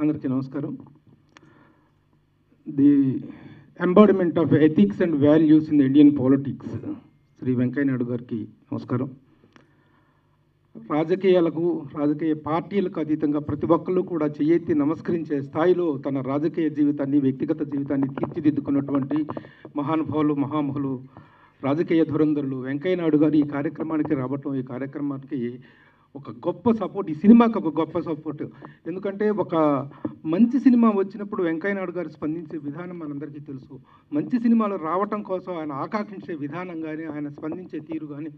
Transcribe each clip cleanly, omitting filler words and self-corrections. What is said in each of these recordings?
అందరికీ నమస్కారం. The embodiment of ethics and values in Indian politics Shri Venkaiah Naidu గారికి నమస్కారం. రాజకీయ పార్టీలకు అతీతంగా ప్రతి ఒక్కళ్ళు కూడా చెయ్యెత్తి నమస్కరించే స్థాయిలో తన రాజకీయ జీవితాన్ని, వ్యక్తిగత జీవితాన్ని తీర్చిదిద్దుకున్నటువంటి మహామహులు, రాజకీయ ధురంధరులు వెంకయ్య నాయుడు గారు ఈ కార్యక్రమానికి రావటం, ఈ కార్యక్రమానికి ఒక గొప్ప సపోర్ట్, ఈ సినిమాకి ఒక గొప్ప సపోర్ట్. ఎందుకంటే ఒక మంచి సినిమా వచ్చినప్పుడు వెంకయ్య నాయుడు గారు స్పందించే విధానం మనందరికీ తెలుసు. మంచి సినిమాలు రావటం కోసం ఆయన ఆకాంక్షించే విధానం కానీ, ఆయన స్పందించే తీరు కానీ,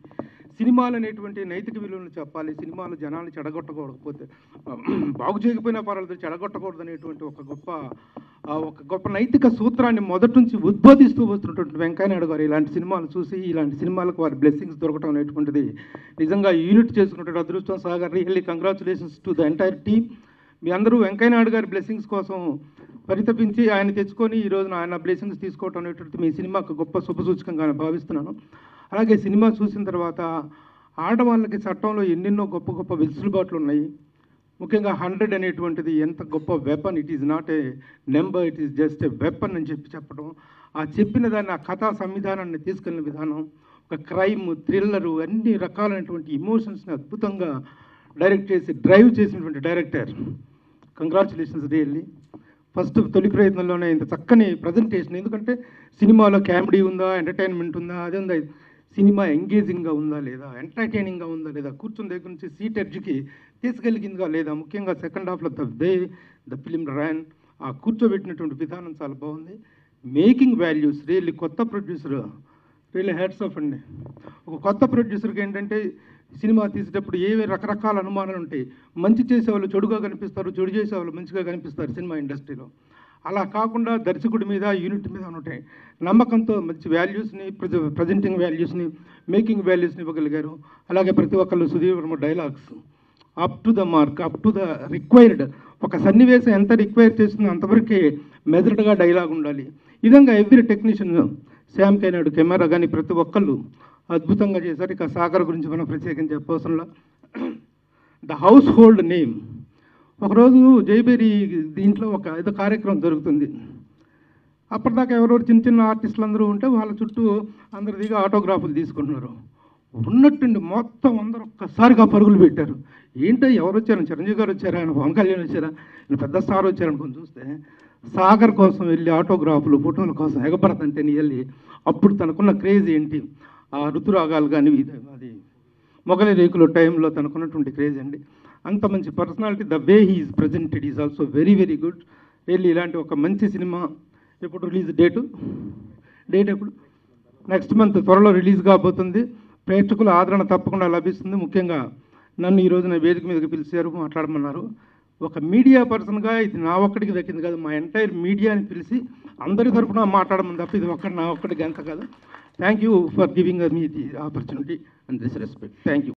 సినిమాలు అనేటువంటి నైతిక విలువలను చెప్పాలి, సినిమాలు జనాలు చెడగొట్టకూడకపోతే బాగు చేయకపోయినా పర్వాలేదు, చెడగొట్టకూడదు అనేటువంటి ఒక గొప్ప నైతిక సూత్రాన్ని మొదటి నుంచి ఉద్బోధిస్తూ వస్తున్నటువంటి వెంకయ్య నాయుడు గారు ఇలాంటి సినిమాలు చూసి, ఇలాంటి సినిమాలకు వారి బ్లెస్సింగ్స్ దొరకడం అనేటువంటిది నిజంగా యూనిట్ చేసుకున్నటువంటి అదృష్టం. Sagar, really congratulations to the entire team. మీ అందరూ వెంకయ్య నాయుడు గారి బ్లెస్సింగ్స్ కోసం పరితపించి ఆయన తెచ్చుకొని ఈ రోజున ఆయన బ్లెస్సింగ్స్ తీసుకోవటం అనేటువంటి మీ సినిమాకు గొప్ప శుభసూచకంగా భావిస్తున్నాను. అలాగే సినిమా చూసిన తర్వాత ఆడవాళ్ళకి చట్టంలో ఎన్నెన్నో గొప్ప వెసులుబాట్లు ఉన్నాయి. ముఖ్యంగా 100 అనేటువంటిది ఎంత గొప్ప weapon. It is not a number, it is just a weapon అని చెప్పడం, ఆ చెప్పిన దాన్ని, ఆ కథా సంవిధానాన్ని తీసుకెళ్ళిన విధానం, ఒక క్రైమ్, థ్రిల్లరు, అన్ని రకాలైనటువంటి ఇమోషన్స్ని అద్భుతంగా డైరెక్ట్ చేసి డ్రైవ్ చేసినటువంటి డైరెక్టర్. Congratulations really. ఫస్ట్ తొలి ప్రయత్నంలోనే ఇంత చక్కని ప్రజెంటేషన్. ఎందుకంటే సినిమాలో కామెడీ ఉందా, ఎంటర్టైన్మెంట్ ఉందా, అది ఉందా, సినిమా ఎంగేజింగ్గా ఉందా లేదా, ఎంటర్టైనింగ్గా ఉందా లేదా, కూర్చుని దగ్గర నుంచి సీట్ ఎడ్జ్కి తీసుకెళ్ళిందిగా లేదా, ముఖ్యంగా సెకండ్ హాఫ్లో ద ఫిలిం ర్యాన్, ఆ కూర్చోబెట్టినటువంటి విధానం చాలా బాగుంది. Making values really. కొత్త ప్రొడ్యూసర్ రియల్లీ హ్యాట్స్ ఆఫ్ అండి. ఒక కొత్త ప్రొడ్యూసర్కి ఏంటంటే సినిమా తీసేటప్పుడు ఏవే రకరకాల అనుమానాలు ఉంటాయి. మంచి చేసేవాళ్ళు చెడుగా కనిపిస్తారు, చెడు చేసేవాళ్ళు మంచిగా కనిపిస్తారు సినిమా ఇండస్ట్రీలో. అలా కాకుండా దర్శకుడి మీద, యూనిట్ మీద ఉంటాయి. నమ్మకంతో మంచి వాల్యూస్ని, ప్రజెంటింగ్ వాల్యూస్ని, మేకింగ్ వాల్యూస్ని ఇవ్వగలిగారు. అలాగే ప్రతి ఒక్కళ్ళు Sudheer Varma dialogues up to the mark, up to the required. ఒక సన్నివేశం ఎంత రిక్వైర్ చేస్తుందో అంతవరకే మెజర్డ్గా డైలాగ్ ఉండాలి. ఈ విధంగా ఎవ్రీ టెక్నీషియన్, శ్యామ్ కే నాయుడు కెమెరా కానీ ప్రతి ఒక్కళ్ళు అద్భుతంగా చేశారు. ఇక సాగర్ గురించి మనం ప్రత్యేకంగా చెప్పవసరంలా. The household name. ఒకరోజు జైబేరి దీంట్లో ఏదో కార్యక్రమం జరుగుతుంది. అప్పటిదాకా ఎవరెవరు చిన్న ఆర్టిస్టులు అందరూ ఉంటే వాళ్ళ చుట్టూ అందరు దిగి ఆటోగ్రాఫ్లు తీసుకుంటున్నారు. ఉన్నట్టుండి మొత్తం అందరూ ఒక్కసారిగా పరుగులు పెట్టారు. ఏంటో ఎవరు వచ్చారు, చిరంజీవి గారు వచ్చారా, ఆయన పవన్ కళ్యాణ్ వచ్చారా, ఆయన పెద్ద స్టార్ వచ్చారనుకొని చూస్తే సాగర్ కోసం వెళ్ళి ఆటోగ్రాఫ్లు, ఫోటోల కోసం ఎగబడతంటే వెళ్ళి అప్పుడు తనకున్న క్రేజ్ ఏంటి, ఆ ఋతురాగాలు కానీ, అది మొగలి రేకుల టైంలో తనకున్నటువంటి క్రేజ్ అండి. అంత మంచి personality. The way he is presented is also very good. వెళ్ళి ఇలాంటి ఒక మంచి సినిమా ఎప్పుడు రిలీజ్ డేట్ ఎప్పుడు నెక్స్ట్ మంత్ త్వరలో రిలీజ్ కాబోతుంది. ప్రేక్షకుల ఆదరణ తప్పకుండా లభిస్తుంది. ముఖ్యంగా నన్ను ఈ రోజున వేదిక మీదకి పిలిచారు, మాట్లాడమన్నారు. ఒక మీడియా పర్సన్గా ఇది నా ఒక్కడికి దక్కింది కాదు, మా ఎంటైర్ మీడియాని పిలిచి అందరి తరఫున మాట్లాడమని తప్ప ఇది నా ఒక్కడికి ఎంత కాదు. Thank you for giving me the opportunity and this respect. Thank you.